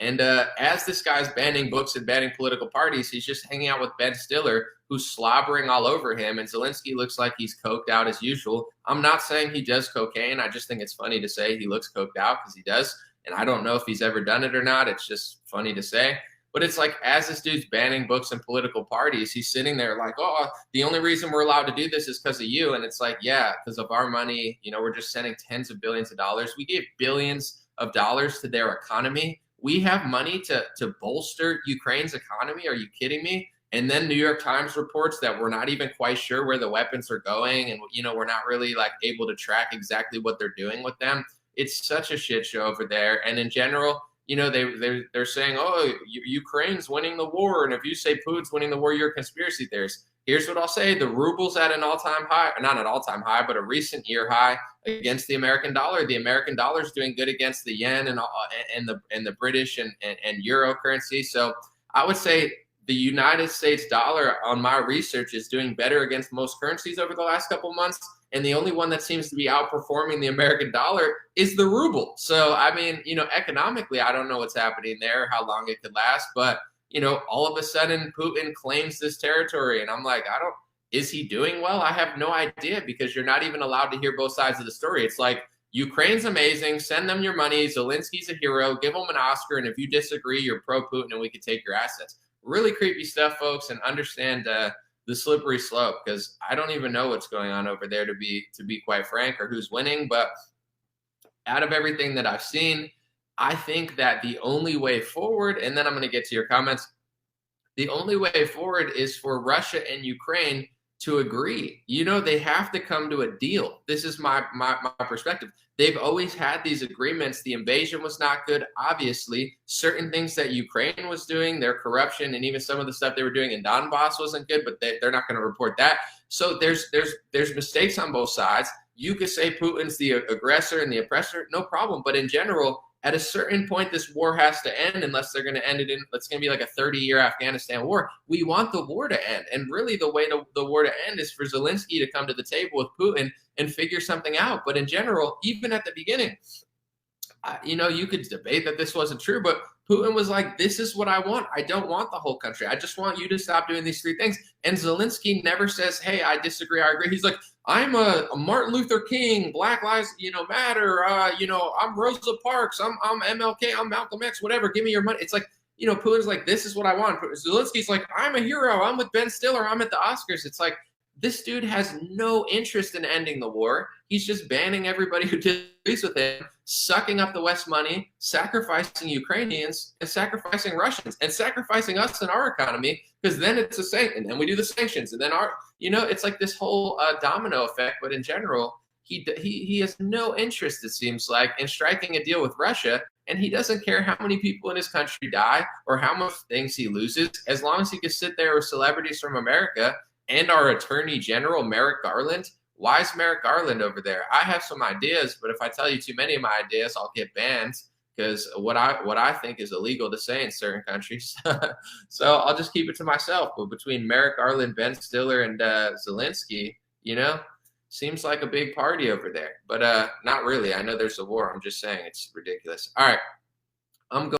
And as this guy's banning books and banning political parties, he's just hanging out with Ben Stiller, who's slobbering all over him. And Zelensky looks like he's coked out as usual. I'm not saying he does cocaine. I just think it's funny to say he looks coked out because he does. And I don't know if he's ever done it or not. It's just funny to say. But it's like, as this dude's banning books and political parties, he's sitting there like, oh, the only reason we're allowed to do this is because of you. And it's like, yeah, because of our money. You know, we're just sending tens of billions of dollars. We gave billions of dollars to their economy. We have money to bolster Ukraine's economy. Are you kidding me? And then New York Times reports that we're not even quite sure where the weapons are going. And, you know, we're not really like able to track exactly what they're doing with them. It's such a shit show over there. And in general, you know, they're saying, oh, Ukraine's winning the war. And if you say Putin's winning the war, you're a conspiracy theorist. Here's what I'll say. The ruble's at an all-time high, not an all-time high, but a recent year high against the American dollar. The American dollar is doing good against the yen and the British and euro currency. So I would say the United States dollar, on my research, is doing better against most currencies over the last couple of months. And the only one that seems to be outperforming the American dollar is the ruble. So, I mean, you know, economically, I don't know what's happening there, how long it could last. But, you know, all of a sudden, Putin claims this territory. And I'm like, is he doing well? I have no idea, because you're not even allowed to hear both sides of the story. It's like, Ukraine's amazing. Send them your money. Zelensky's a hero. Give him an Oscar. And if you disagree, you're pro-Putin and we can take your assets. Really creepy stuff, folks, and understand the slippery slope, because I don't even know what's going on over there, to be quite frank, or who's winning. But out of everything that I've seen, I think that the only way forward, and then I'm going to get to your comments, the only way forward is for Russia and Ukraine to agree. You know, they have to come to a deal. This is my perspective. They've always had these agreements. The invasion was not good, obviously. Certain things that Ukraine was doing, their corruption, and even some of the stuff they were doing in Donbass wasn't good, but they're not going to report that. So there's mistakes on both sides. You could say Putin's the aggressor and the oppressor, no problem. But in general, at a certain point, this war has to end, unless they're going to end it in, it's going to be like a 30-year Afghanistan war. We want the war to end. And really the way the war to end is for Zelensky to come to the table with Putin and figure something out. But in general, even at the beginning, you know, you could debate that this wasn't true, but Putin was like, this is what I want. I don't want the whole country. I just want you to stop doing these three things. And Zelensky never says, hey, I disagree, I agree. He's like, I'm a Martin Luther King, Black Lives, Matter. I'm Rosa Parks. I'm MLK. I'm Malcolm X. Whatever. Give me your money. It's like, Putin's like, this is what I want. Zelensky's like, I'm a hero. I'm with Ben Stiller. I'm at the Oscars. It's like, this dude has no interest in ending the war. He's just banning everybody who disagrees with him, sucking up the West money, sacrificing Ukrainians, and sacrificing Russians, and sacrificing us and our economy, because then it's a sanction, and then we do the sanctions, and then it's like this whole domino effect. But in general, he has no interest, it seems like, in striking a deal with Russia, and he doesn't care how many people in his country die or how much things he loses, as long as he can sit there with celebrities from America and our Attorney General, Merrick Garland. Why is Merrick Garland over there? I have some ideas, but if I tell you too many of my ideas, I'll get banned, because what I think is illegal to say in certain countries. So I'll just keep it to myself. But between Merrick Garland, Ben Stiller, and Zelensky, seems like a big party over there. But not really. I know there's a war. I'm just saying it's ridiculous. All right. I'm going.